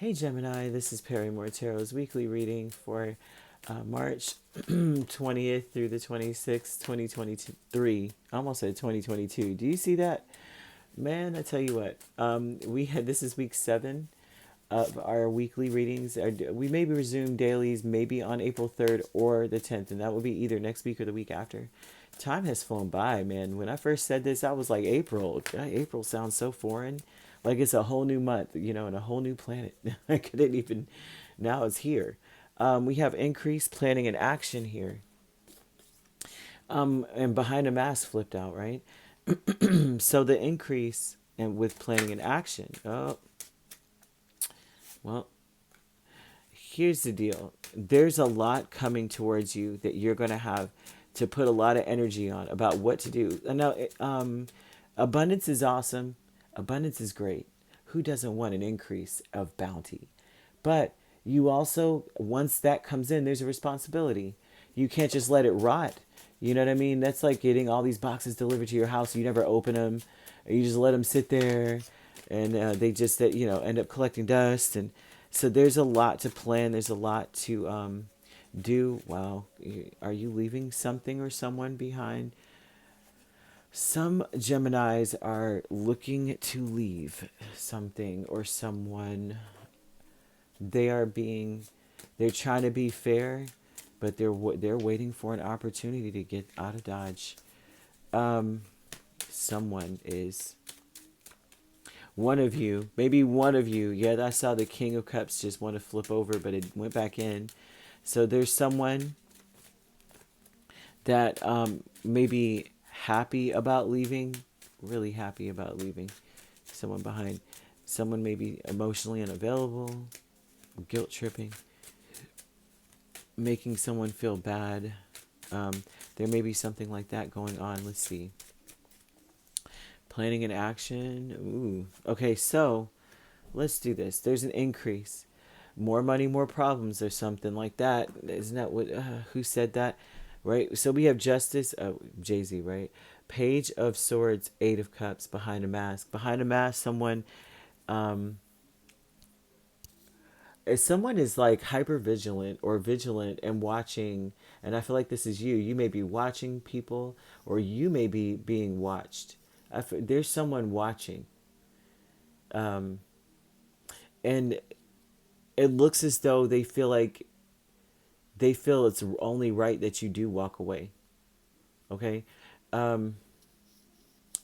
Hey Gemini, this is Perrymore Tarot's weekly reading for March 20th through the 26th, 2023. I almost said 2022. Do you see that? Man, I tell you what, this is week 7 of our weekly readings. We maybe resume dailies maybe on April 3rd or the 10th, and that will be either next week or the week after. Time has flown by, man. When I first said this, I was like, April. God, April sounds so foreign. Like it's a whole new month, and a whole new planet. I couldn't even, now it's here. We have increased planning and action here. And behind a mask flipped out, right? So the increase and with planning and action. Oh, well, here's the deal. There's a lot coming towards you that you're going to have to put a lot of energy on about what to do. And now, abundance is awesome. Abundance is great. Who doesn't want an increase of bounty? But you also, once that comes in, there's a responsibility. You can't just let it rot. You know what I mean? That's like getting all these boxes delivered to your house. You never open them. You just let them sit there, and they just end up collecting dust. And so there's a lot to plan. There's a lot to do. Wow, are you leaving something or someone behind? Some Geminis are looking to leave something or someone. They are being, they're trying to be fair, but they're waiting for an opportunity to get out of Dodge. Someone is, one of you, maybe one of you. Yeah, I saw the King of Cups just want to flip over, but it went back in. So there's someone that may be happy about leaving, really happy about leaving someone behind. Someone may be emotionally unavailable, guilt tripping, making someone feel bad. There may be something like that going on. Let's see. Planning and action. Ooh. Okay, so let's do this. There's an increase. More money, more problems, or something like that. Isn't that what? Who said that? Right. So we have Justice. Jay-Z. Right. Page of Swords, Eight of Cups. Behind a mask. Behind a mask, someone. If someone is like hyper vigilant or vigilant and watching, and I feel like this is you. You may be watching people, or you may be being watched. There's someone watching, and it looks as though they feel it's only right that you do walk away. Okay,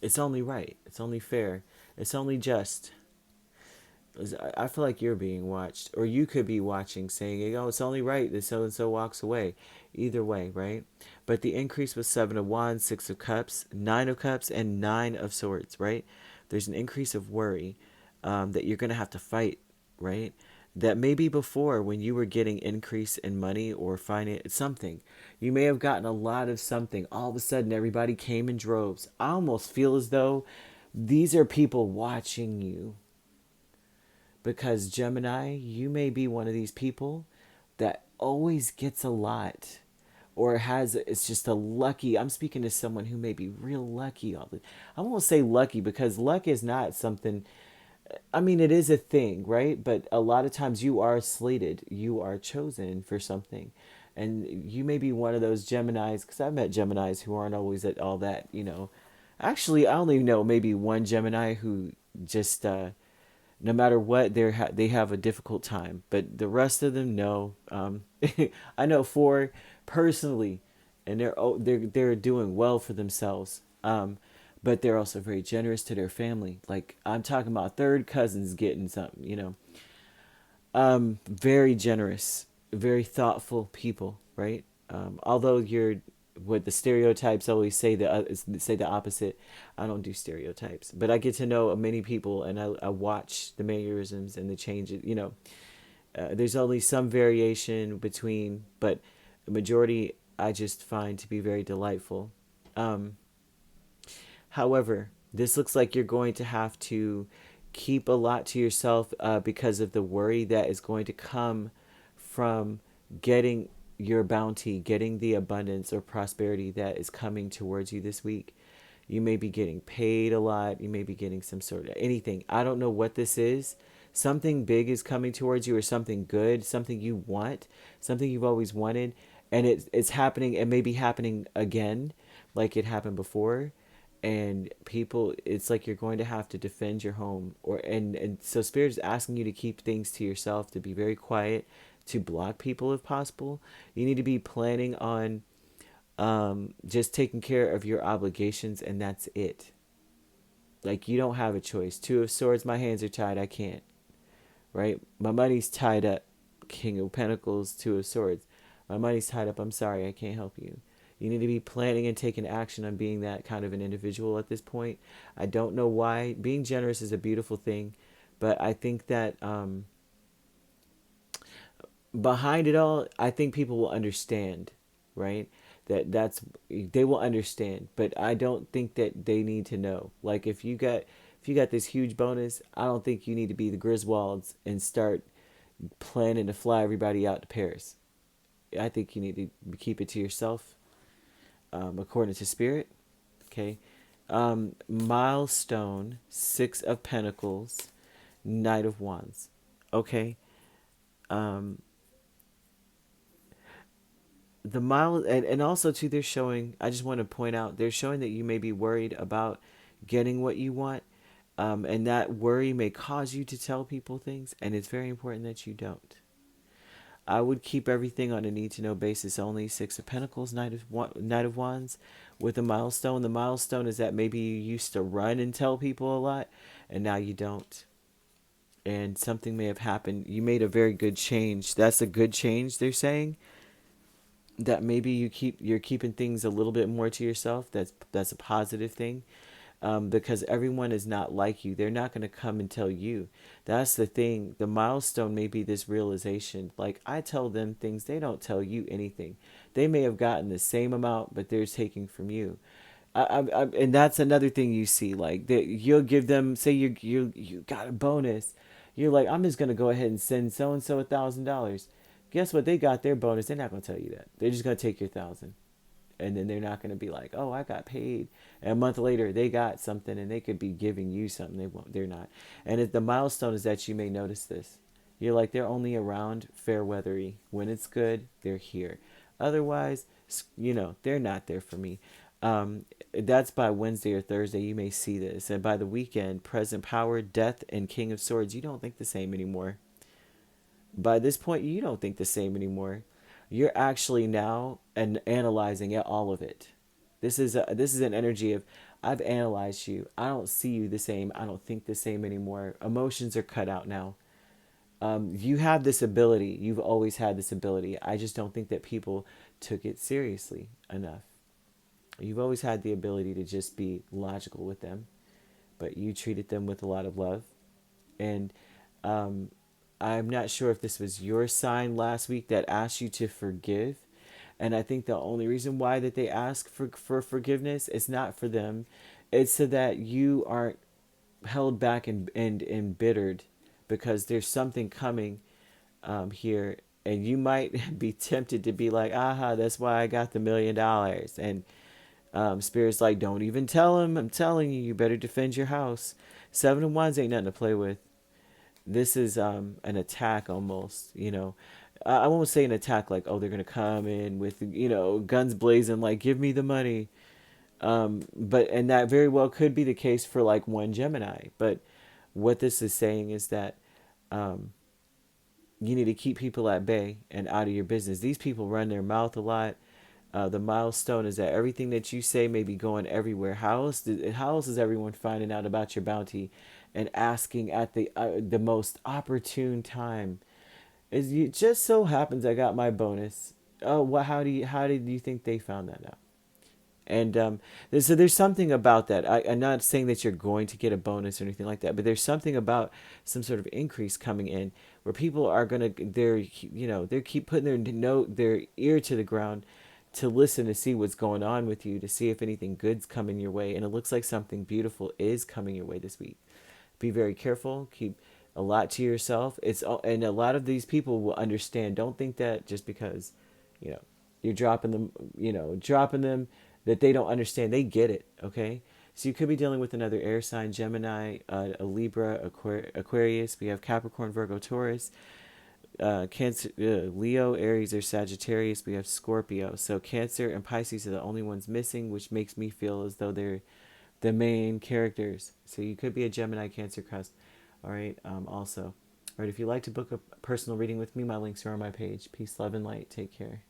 it's only right. It's only fair. It's only just. I feel like you're being watched, or you could be watching, saying, "Oh, it's only right that so and so walks away." Either way, right? But the increase was Seven of Wands, Six of Cups, Nine of Cups, and Nine of Swords, right? There's an increase of worry that you're gonna have to fight, right? That maybe before, when you were getting increase in money or finance something, you may have gotten a lot of something. All of a sudden, everybody came in droves. I almost feel as though these are people watching you, because Gemini, you may be one of these people that always gets a lot, or it's just a lucky. I'm speaking to someone who may be real lucky. I won't say lucky, because luck is not something. I mean, it is a thing, right? But a lot of times you are slated, you are chosen for something. And you may be one of those Geminis, because I've met Geminis who aren't always at all that. Actually, I only know maybe one Gemini who just no matter what, they have a difficult time. But the rest of them, no. I know four personally, and they're doing well for themselves. But they're also very generous to their family. Like, I'm talking about third cousins getting something. Very generous, very thoughtful people, right? Although you're what the stereotypes always say the opposite. I don't do stereotypes, but I get to know many people, and I watch the mannerisms and the changes. There's only some variation between, but the majority I just find to be very delightful. However, this looks like you're going to have to keep a lot to yourself because of the worry that is going to come from getting your bounty, getting the abundance or prosperity that is coming towards you this week. You may be getting paid a lot. You may be getting some sort of anything. I don't know what this is. Something big is coming towards you, or something good, something you want, something you've always wanted, and it's happening, and maybe happening again, like it happened before. And people, it's like you're going to have to defend your home, or and so spirit is asking you to keep things to yourself, to be very quiet, to block people if possible. You need to be planning on just taking care of your obligations, and that's it. Like, you don't have a choice. Two of Swords, my hands are tied, I can't. Right? My money's tied up. King of Pentacles, Two of Swords. My money's tied up, I'm sorry, I can't help you. You need to be planning and taking action on being that kind of an individual at this point. I don't know why. Being generous is a beautiful thing, but I think that behind it all, I think people will understand, right? That's they will understand, but I don't think that they need to know. Like, if you got this huge bonus, I don't think you need to be the Griswolds and start planning to fly everybody out to Paris. I think you need to keep it to yourself, according to spirit. Okay. Milestone, Six of Pentacles, Knight of Wands. Okay. Um, and also too, they're showing, I just want to point out, they're showing that you may be worried about getting what you want, and that worry may cause you to tell people things, and it's very important that you don't. I would keep everything on a need to know basis only. Six of Pentacles, Knight of Wands, with a milestone. The milestone is that maybe you used to run and tell people a lot, and now you don't. And something may have happened. You made a very good change. That's a good change, they're saying. That maybe you're keeping things a little bit more to yourself. That's a positive thing. Because everyone is not like you. They're not going to come and tell you. That's the thing. The milestone may be this realization. Like, I tell them things, they don't tell you anything. They may have gotten the same amount, but they're taking from you. And that's another thing you see. Like, you'll give them, say you got a bonus. You're like, I'm just going to go ahead and send so and so $1,000. Guess what? They got their bonus. They're not going to tell you that. They're just going to take your 1,000. And then they're not going to be like, oh, I got paid. And a month later, they got something, and they could be giving you something. They won't. They're not. And the milestone is that you may notice this. You're like, they're only around fair weathery. When it's good, they're here. Otherwise, they're not there for me. That's by Wednesday or Thursday. You may see this. And by the weekend, Present Power, Death, and King of Swords, you don't think the same anymore. By this point, you don't think the same anymore. You're actually now analyzing all of it. This is an energy of, I've analyzed you. I don't see you the same. I don't think the same anymore. Emotions are cut out now. You have this ability. You've always had this ability. I just don't think that people took it seriously enough. You've always had the ability to just be logical with them, but you treated them with a lot of love. And I'm not sure if this was your sign last week that asked you to forgive. And I think the only reason why that they ask for forgiveness is not for them. It's so that you aren't held back and embittered, because there's something coming here. And you might be tempted to be like, aha, that's why I got the $1,000,000. And Spirit's like, don't even tell him. I'm telling you, you better defend your house. Seven of Wands ain't nothing to play with. This is an attack almost, I won't say an attack like, oh, they're going to come in with, guns blazing, like, give me the money. And that very well could be the case for like one Gemini. But what this is saying is that you need to keep people at bay and out of your business. These people run their mouth a lot. The milestone is that everything that you say may be going everywhere. How else is everyone finding out about your bounty and asking at the most opportune time? It just so happens I got my bonus. Oh, how did you think they found that out? And so there's something about that. I'm not saying that you're going to get a bonus or anything like that, but there's something about some sort of increase coming in where people are gonna they keep putting their ear to the ground to listen, to see what's going on with you, to see if anything good's coming your way. And it looks like something beautiful is coming your way this week. Be very careful. Keep a lot to yourself. And a lot of these people will understand. Don't think that just because you're dropping them, that they don't understand. They get it. Okay. So you could be dealing with another air sign, Gemini, a Libra, Aquarius. We have Capricorn, Virgo, Taurus, Cancer, Leo, Aries, or Sagittarius. We have Scorpio. So Cancer and Pisces are the only ones missing, which makes me feel as though they're the main characters. So you could be a Gemini, Cancer cusp. All right. Also, all right. If you'd like to book a personal reading with me, my links are on my page. Peace, love, and light. Take care.